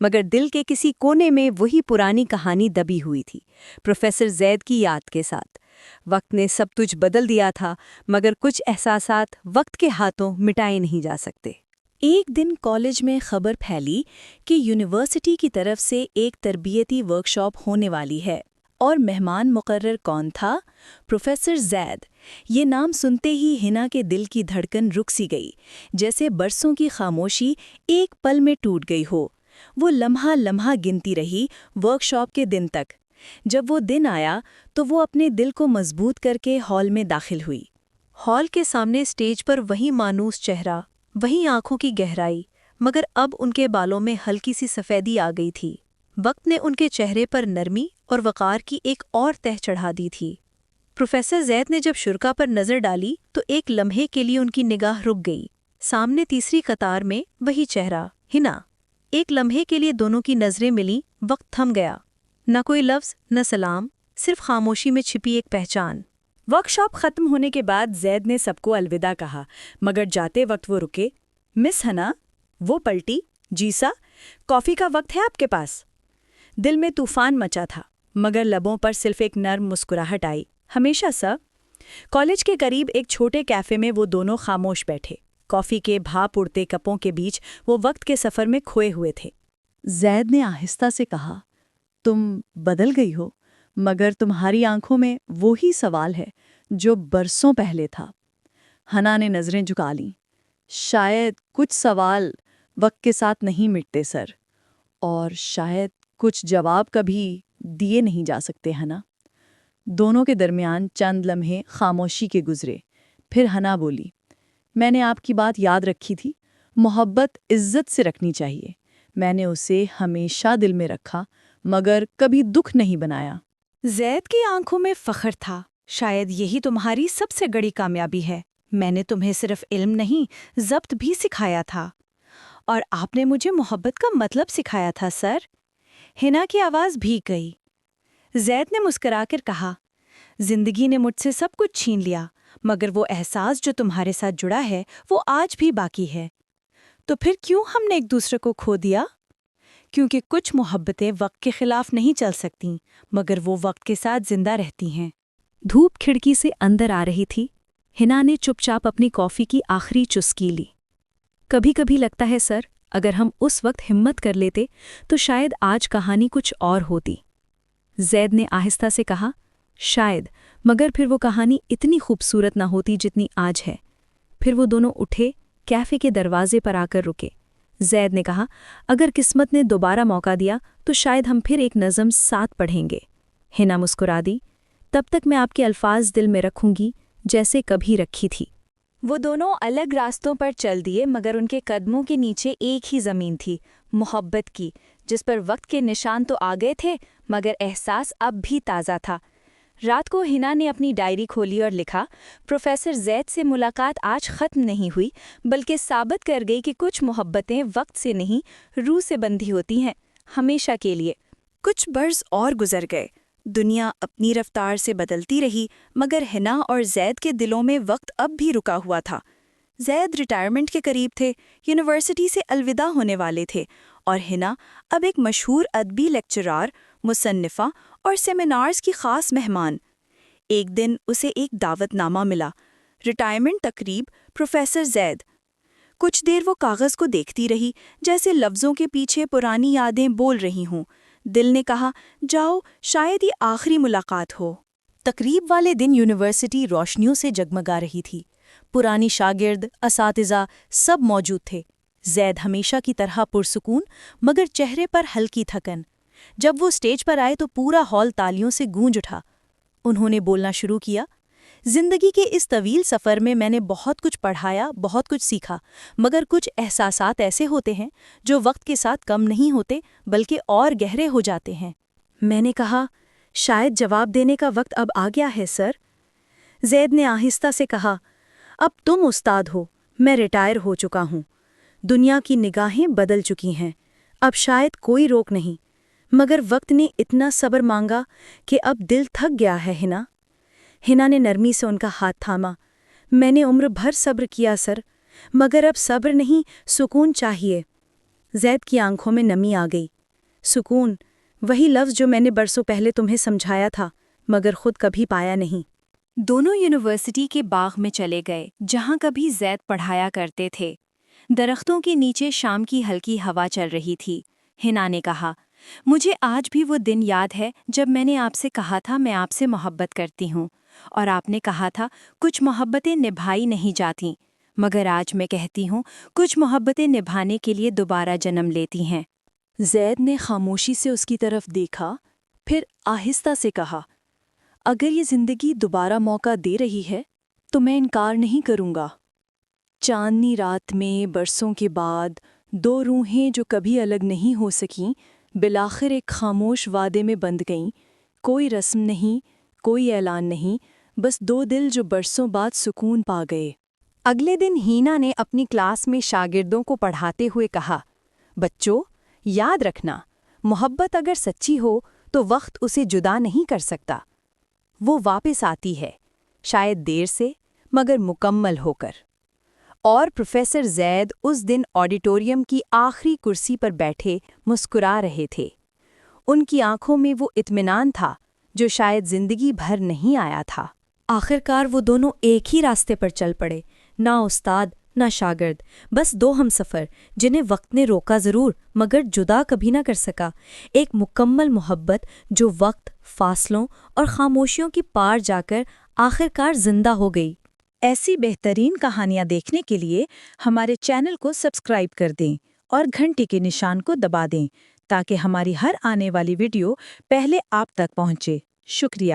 مگر دل کے کسی کونے میں وہی پرانی کہانی دبی ہوئی تھی، پروفیسر زید کی یاد کے ساتھ۔ وقت نے سب کچھ بدل دیا تھا، مگر کچھ احساسات وقت کے ہاتھوں مٹائے نہیں جا سکتے۔ ایک دن کالج میں خبر پھیلی کہ یونیورسٹی کی طرف سے ایک تربیتی ورکشاپ ہونے والی ہے، اور مہمان مقرر کون تھا؟ پروفیسر زید۔ یہ نام سنتے ہی ہنا کے دل کی دھڑکن رک سی گئی، جیسے برسوں کی خاموشی ایک پل میں ٹوٹ گئی ہو۔ وہ لمحہ لمحہ گنتی رہی ورکشاپ کے دن تک۔ جب وہ دن آیا تو وہ اپنے دل کو مضبوط کر کے ہال میں داخل ہوئی۔ ہال کے سامنے اسٹیج پر وہی مانوس چہرہ، وہی آنکھوں کی گہرائی، مگر اب ان کے بالوں میں ہلکی سی سفیدی آ گئی تھی۔ وقت نے ان کے چہرے پر نرمی اور وقار کی ایک اور تہ چڑھا دی تھی۔ پروفیسر زید نے جب شرکا پر نظر ڈالی تو ایک لمحے کے لیے ان کی نگاہ رک گئی۔ سامنے تیسری قطار میں وہی چہرہ، ہنا۔ ایک لمحے کے لیے دونوں کی نظریں ملیں، وقت تھم گیا۔ نہ کوئی لفظ، نہ سلام، صرف خاموشی میں چھپی ایک پہچان۔ ورکشاپ ختم ہونے کے بعد زید نے سب کو الوداع کہا، مگر جاتے وقت وہ رکے۔ مس ہنا، وہ پلٹی، جی سا، کافی کا وقت ہے آپ کے پاس؟ دل میں طوفان مچا تھا، مگر لبوں پر صرف ایک نرم مسکراہٹ آئی، ہمیشہ سر۔ کالج کے قریب ایک چھوٹے کیفے میں وہ دونوں خاموش بیٹھے، کافی کے بھاپ اڑتے کپوں کے بیچ وہ وقت کے سفر میں کھوئے ہوئے تھے۔ زید نے آہستہ سے کہا، تم بدل گئی ہو، مگر تمہاری آنکھوں میں وہی سوال ہے جو برسوں پہلے تھا۔ ہنا نے نظریں جھکا لیں۔ شاید کچھ سوال وقت کے ساتھ نہیں مٹتے سر، اور شاید کچھ جواب کبھی دیے نہیں جا سکتے ہنا۔ دونوں کے درمیان چند لمحے خاموشی کے گزرے، پھر ہنا بولی، میں نے آپ کی بات یاد رکھی تھی، محبت عزت سے رکھنی چاہیے۔ میں نے اسے ہمیشہ دل میں رکھا، مگر کبھی دکھ نہیں بنایا۔ زید کی آنکھوں میں فخر تھا، شاید یہی تمہاری سب سے بڑی کامیابی ہے۔ میں نے تمہیں صرف علم نہیں، ضبط بھی سکھایا تھا، اور آپ نے مجھے محبت کا مطلب سکھایا تھا سر۔ ہنا کی آواز بھیگ گئی۔ زید نے مسکرا کر کہا، زندگی نے مجھ سے سب کچھ چھین لیا، مگر وہ احساس جو تمہارے ساتھ جڑا ہے وہ آج بھی باقی ہے۔ تو پھر کیوں ہم نے ایک دوسرے کو کھو دیا؟ کیونکہ کچھ محبتیں وقت کے خلاف نہیں چل سکتیں، مگر وہ وقت کے ساتھ زندہ رہتی ہیں۔ دھوپ کھڑکی سے اندر آ رہی تھی۔ ہنا نے چپ چاپ اپنی کافی کی آخری چسکی لی۔ کبھی کبھی لگتا ہے سر، اگر ہم اس وقت ہمت کر لیتے تو شاید آج کہانی کچھ اور ہوتی۔ زید نے آہستہ سے کہا، شاید، مگر پھر وہ کہانی اتنی خوبصورت نہ ہوتی جتنی آج ہے۔ پھر وہ دونوں اٹھے، کیفے کے دروازے پر آ کر رکے۔ زید نے کہا، اگر قسمت نے دوبارہ موقع دیا تو شاید ہم پھر ایک نظم ساتھ پڑھیں گے۔ ہنا مسکرا دی، تب تک میں آپ کے الفاظ دل میں رکھوں گی جیسے کبھی رکھی تھی۔ وہ دونوں الگ راستوں پر چل دیے، مگر ان کے قدموں کے نیچے ایک ہی زمین تھی، محبت کی، جس پر وقت کے نشان تو آ گئے تھے، مگر احساس اب بھی تازہ تھا۔ رات کو ہنا نے اپنی ڈائری کھولی اور لکھا، پروفیسر زید سے ملاقات آج ختم نہیں ہوئی، بلکہ ثابت کر گئی کہ کچھ محبتیں وقت سے نہیں، روح سے بندھی ہوتی ہیں، ہمیشہ کے لیے۔ کچھ برس اور گزر گئے، دنیا اپنی رفتار سے بدلتی رہی، مگر ہنا اور زید کے دلوں میں وقت اب بھی رکا ہوا تھا۔ زید ریٹائرمنٹ کے قریب تھے، یونیورسٹی سے الوداع ہونے والے تھے، اور ہنا اب ایک مشہور ادبی لیکچرار، مصنفہ اور سیمینارز کی خاص مہمان۔ ایک دن اسے ایک دعوت نامہ ملا، ریٹائرمنٹ تقریب، پروفیسر زید۔ کچھ دیر وہ کاغذ کو دیکھتی رہی، جیسے لفظوں کے پیچھے پرانی یادیں بول رہی ہوں۔ دل نے کہا، جاؤ، شاید یہ آخری ملاقات ہو۔ تقریب والے دن یونیورسٹی روشنیوں سے جگمگا رہی تھی، پرانی شاگرد، اساتذہ سب موجود تھے۔ زید ہمیشہ کی طرح پرسکون، مگر چہرے پر ہلکی تھکن۔ جب وہ اسٹیج پر آئے تو پورا ہال تالیوں سے گونج اٹھا۔ انہوں نے بولنا شروع کیا، زندگی کے اس طویل سفر میں میں نے بہت کچھ پڑھایا، بہت کچھ سیکھا، مگر کچھ احساسات ایسے ہوتے ہیں جو وقت کے ساتھ کم نہیں ہوتے بلکہ اور گہرے ہو جاتے ہیں۔ میں نے کہا، شاید جواب دینے کا وقت اب آ گیا ہے سر۔ زید نے آہستہ سے کہا، اب تم استاد ہو، میں ریٹائر ہو چکا ہوں، دنیا کی نگاہیں بدل چکی ہیں، اب شاید کوئی روک نہیں، مگر وقت نے اتنا صبر مانگا کہ اب دل تھک گیا ہے ہنا۔ ہنا نے نرمی سے ان کا ہاتھ تھاما۔ میں نے عمر بھر صبر کیا سر، مگر اب صبر نہیں، سکون چاہیے۔ زید کی آنکھوں میں نمی آ گئی۔ سکون، وہی لفظ جو میں نے برسوں پہلے تمہیں سمجھایا تھا مگر خود کبھی پایا نہیں۔ دونوں یونیورسٹی کے باغ میں چلے گئے جہاں کبھی زید پڑھایا کرتے تھے۔ درختوں کے نیچے شام کی ہلکی ہوا چل رہی تھی۔ ہنا نے کہا، مجھے آج بھی وہ دن یاد ہے جب میں نے آپ سے کہا تھا میں آپ سے محبت کرتی ہوں، اور آپ نے کہا تھا کچھ محبتیں نبھائی نہیں جاتیں، مگر آج میں کہتی ہوں کچھ محبتیں نبھانے کے لیے دوبارہ جنم لیتی ہیں۔ زید نے خاموشی سے اس کی طرف دیکھا، پھر آہستہ سے کہا، اگر یہ زندگی دوبارہ موقع دے رہی ہے تو میں انکار نہیں کروں گا۔ چاندنی رات میں برسوں کے بعد دو روحیں جو کبھی الگ نہیں ہو سکیں بالآخر ایک خاموش وعدے میں بندھ گئیں۔ کوئی رسم نہیں، کوئی اعلان نہیں، بس دو دل جو برسوں بعد سکون پا گئے۔ اگلے دن ہینا نے اپنی کلاس میں شاگردوں کو پڑھاتے ہوئے کہا، بچوں، یاد رکھنا، محبت اگر سچی ہو تو وقت اسے جدا نہیں کر سکتا۔ وہ واپس آتی ہے، شاید دیر سے مگر مکمل ہو کر۔ اور پروفیسر زید اس دن آڈیٹوریم کی آخری کرسی پر بیٹھے مسکرا رہے تھے۔ ان کی آنکھوں میں وہ اطمینان تھا جو شاید زندگی بھر نہیں آیا تھا۔ آخرکار وہ دونوں ایک ہی راستے پر چل پڑے، نہ استاد نہ شاگرد، بس دو ہمسفر جنہیں وقت نے روکا ضرور مگر جدا کبھی نہ کر سکا۔ ایک مکمل محبت جو وقت، فاصلوں اور خاموشیوں کی پار جا کر آخرکار زندہ ہو گئی۔ ایسی بہترین کہانیاں دیکھنے کے لیے ہمارے چینل کو سبسکرائب کر دیں اور گھنٹی کے نشان کو دبا دیں تاکہ ہماری ہر آنے والی ویڈیو پہلے آپ تک پہنچے۔ شکریہ۔